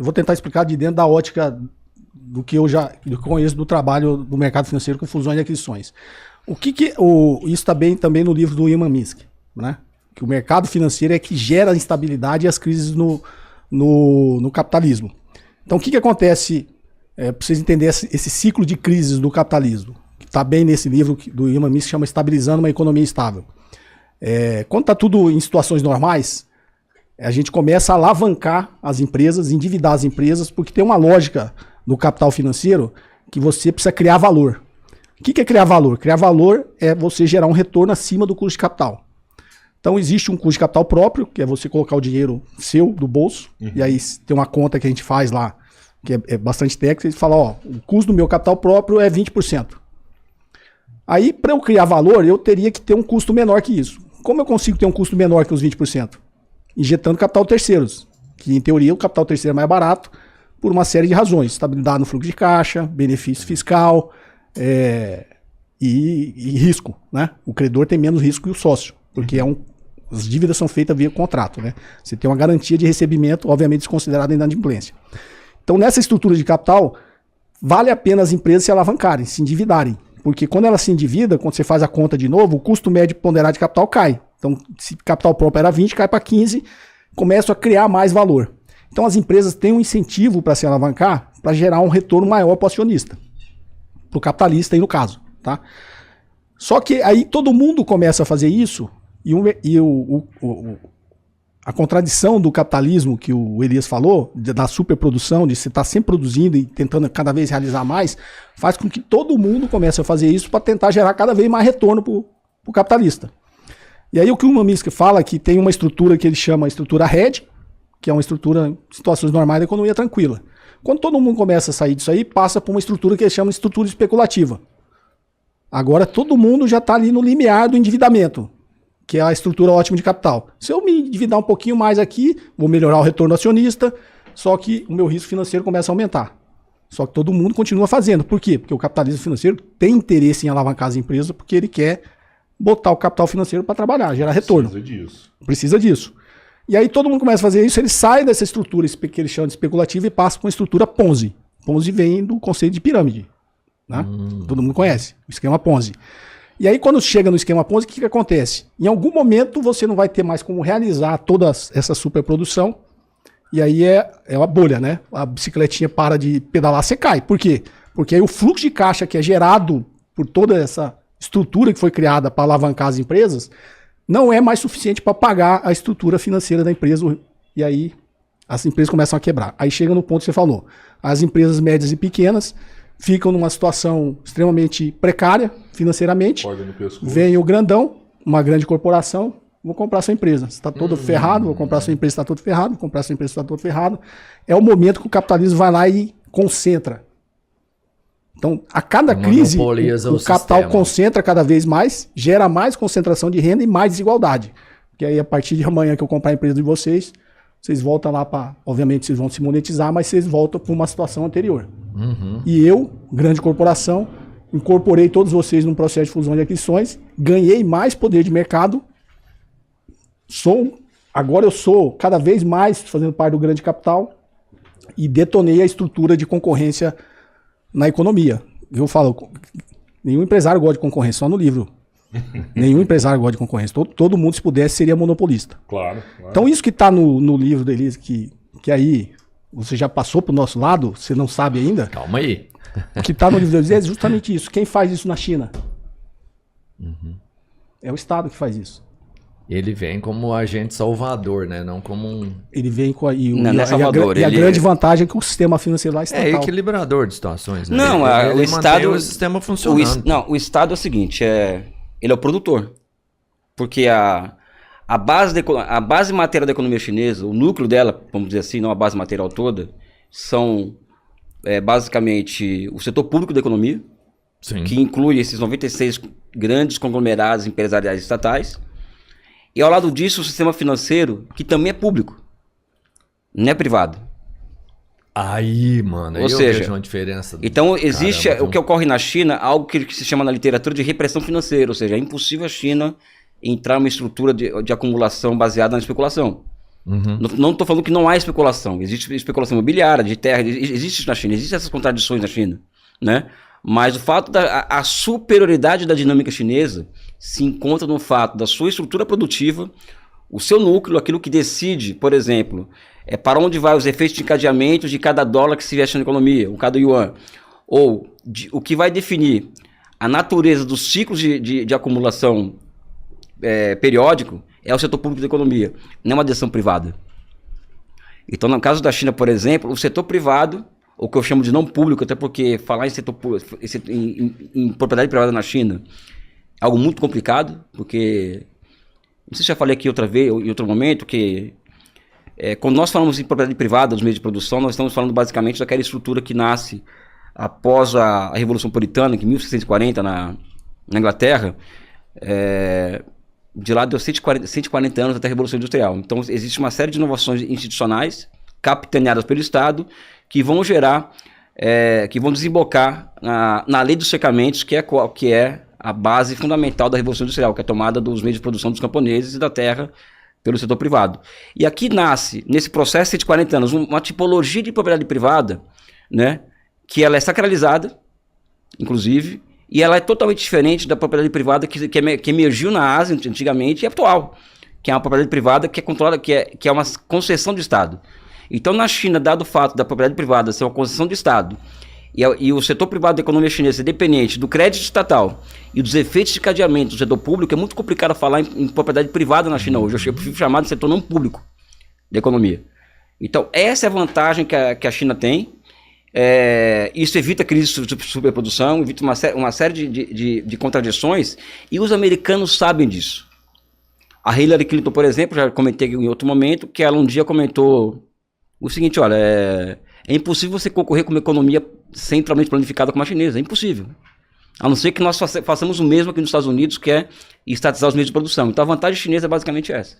Eu vou tentar explicar de dentro da ótica do que eu conheço do trabalho do mercado financeiro com fusões e aquisições. Isso está bem também no livro do Iman Minsky, né? Que o mercado financeiro é que gera a instabilidade e as crises no capitalismo. Então, o que acontece, para vocês entenderem esse ciclo de crises do capitalismo, que está bem nesse livro do Iman Minsky, que chama Estabilizando uma Economia Estável. Quando está tudo em situações normais, a gente começa a alavancar as empresas, endividar as empresas, porque tem uma lógica no capital financeiro que você precisa criar valor. O que é criar valor? Criar valor é você gerar um retorno acima do custo de capital. Então existe um custo de capital próprio, que é você colocar o dinheiro seu, do bolso, e aí tem uma conta que a gente faz lá, que é bastante técnica, e fala, ó, o custo do meu capital próprio é 20%. Aí, para eu criar valor, eu teria que ter um custo menor que isso. Como eu consigo ter um custo menor que os 20%? Injetando capital terceiros, que em teoria o capital terceiro é mais barato por uma série de razões. Estabilidade no fluxo de caixa, benefício fiscal e risco, né? O credor tem menos risco que o sócio, porque as dívidas são feitas via contrato, né? Você tem uma garantia de recebimento, obviamente desconsiderada inadimplência. Então, nessa estrutura de capital, vale a pena as empresas se alavancarem, se endividarem. Porque quando ela se endivida, quando você faz a conta de novo, o custo médio ponderado de capital cai. Então, se capital próprio era 20, cai para 15, começam a criar mais valor. Então, as empresas têm um incentivo para se alavancar, para gerar um retorno maior para o acionista, para o capitalista aí no caso. Tá? Só que aí todo mundo começa a fazer isso, a contradição do capitalismo que o Elias falou, da superprodução, de você estar sempre produzindo e tentando cada vez realizar mais, faz com que todo mundo comece a fazer isso para tentar gerar cada vez mais retorno para o capitalista. E aí o que o Iman Minsky fala é que tem uma estrutura que ele chama estrutura RED, que é uma estrutura em situações normais da economia tranquila. Quando todo mundo começa a sair disso aí, passa por uma estrutura que ele chama de estrutura especulativa. Agora todo mundo já está ali no limiar do endividamento, que é a estrutura ótima de capital. Se eu me endividar um pouquinho mais aqui, vou melhorar o retorno do acionista, só que o meu risco financeiro começa a aumentar. Só que todo mundo continua fazendo. Por quê? Porque o capitalismo financeiro tem interesse em alavancar as empresas, porque ele quer botar o capital financeiro para trabalhar, gerar retorno. Precisa disso. E aí todo mundo começa a fazer isso, ele sai dessa estrutura que ele chama de especulativa e passa para uma estrutura Ponzi. Ponzi vem do conceito de pirâmide. Né? Todo mundo conhece o esquema Ponzi. E aí quando chega no esquema Ponzi, o que acontece? Em algum momento você não vai ter mais como realizar toda essa superprodução, e aí é uma bolha, né? A bicicletinha para de pedalar, você cai. Por quê? Porque aí o fluxo de caixa que é gerado por toda essa estrutura que foi criada para alavancar as empresas, não é mais suficiente para pagar a estrutura financeira da empresa, e aí as empresas começam a quebrar. Aí chega no ponto que você falou, as empresas médias e pequenas ficam numa situação extremamente precária financeiramente, vem o grandão, uma grande corporação, vou comprar sua empresa, você está todo ferrado, vou comprar sua empresa, está todo ferrado, vou comprar sua empresa, está todo ferrado. É o momento que o capitalismo vai lá e concentra. Então, a cada crise, o capital concentra cada vez mais, gera mais concentração de renda e mais desigualdade. Porque aí, a partir de amanhã que eu comprar a empresa de vocês voltam lá para... Obviamente, vocês vão se monetizar, mas vocês voltam para uma situação anterior. E eu, grande corporação, incorporei todos vocês num processo de fusão de aquisições, ganhei mais poder de mercado, agora eu sou cada vez mais fazendo parte do grande capital e detonei a estrutura de concorrência na economia. Eu falo, nenhum empresário gosta de concorrência, só no livro. Nenhum empresário gosta de concorrência. Todo mundo, se pudesse, seria monopolista. Claro. Então isso que está no livro deles, que aí você já passou para o nosso lado, você não sabe ainda. Calma aí. O que está no livro deles é justamente isso. Quem faz isso na China? É o Estado que faz isso. Ele vem como agente salvador, né? Não como um... Ele vem com a grande vantagem é que o sistema financeiro lá é estatal. É equilibrador de situações, né? Não, ele mantém o sistema funcionando. O Estado é o seguinte, ele é o produtor. Porque a base material da economia chinesa, o núcleo dela, vamos dizer assim, não a base material toda, são basicamente o setor público da economia, Sim. que inclui esses 96 grandes conglomerados empresariais estatais. E ao lado disso, o sistema financeiro, que também é público, não é privado. Aí, mano, ou seja, vejo uma diferença. Então, existe o que ocorre na China, algo que se chama na literatura de repressão financeira, ou seja, é impossível a China entrar numa estrutura de acumulação baseada na especulação. Não estou falando que não há especulação. Existe especulação imobiliária, de terra, existe isso na China, existem essas contradições na China, né? Mas o fato a superioridade da dinâmica chinesa se encontra no fato da sua estrutura produtiva, o seu núcleo, aquilo que decide, por exemplo, para onde vai os efeitos de encadeamento de cada dólar que se investe na economia, ou cada yuan, ou o que vai definir a natureza dos ciclos de acumulação periódico é o setor público da economia, não é uma decisão privada. Então, no caso da China, por exemplo, o setor privado, o que eu chamo de não público, até porque falar em setor em propriedade privada na China é algo muito complicado, porque, não sei se já falei aqui outra vez, em outro momento, que quando nós falamos em propriedade privada dos meios de produção, nós estamos falando basicamente daquela estrutura que nasce após a Revolução Puritana, que em 1640, na Inglaterra, de lá deu 140 anos até a Revolução Industrial. Então, existe uma série de inovações institucionais capitaneadas pelo Estado que vão gerar, que vão desembocar na lei dos cercamentos, que é a base fundamental da Revolução Industrial, que é a tomada dos meios de produção dos camponeses e da terra pelo setor privado. E aqui nasce, nesse processo de 140 anos, uma tipologia de propriedade privada, né, que ela é sacralizada, inclusive, e ela é totalmente diferente da propriedade privada que emergiu na Ásia antigamente e atual, que é uma propriedade privada que é controlada, que é uma concessão do Estado. Então, na China, dado o fato da propriedade privada ser uma concessão do Estado e o setor privado da economia chinesa ser dependente do crédito estatal e dos efeitos de cadeamento do setor público, é muito complicado falar em propriedade privada na China hoje. Eu prefiro chamar de setor não público da economia. Então, essa é a vantagem que a China tem. Isso evita crise de superprodução, evita uma série de contradições, e os americanos sabem disso. A Hillary Clinton, por exemplo, já comentei em outro momento, que ela um dia comentou o seguinte: olha, é impossível você concorrer com uma economia centralmente planificada como a chinesa, é impossível. A não ser que nós façamos o mesmo aqui nos Estados Unidos, que é estatizar os meios de produção. Então a vantagem chinesa é basicamente essa.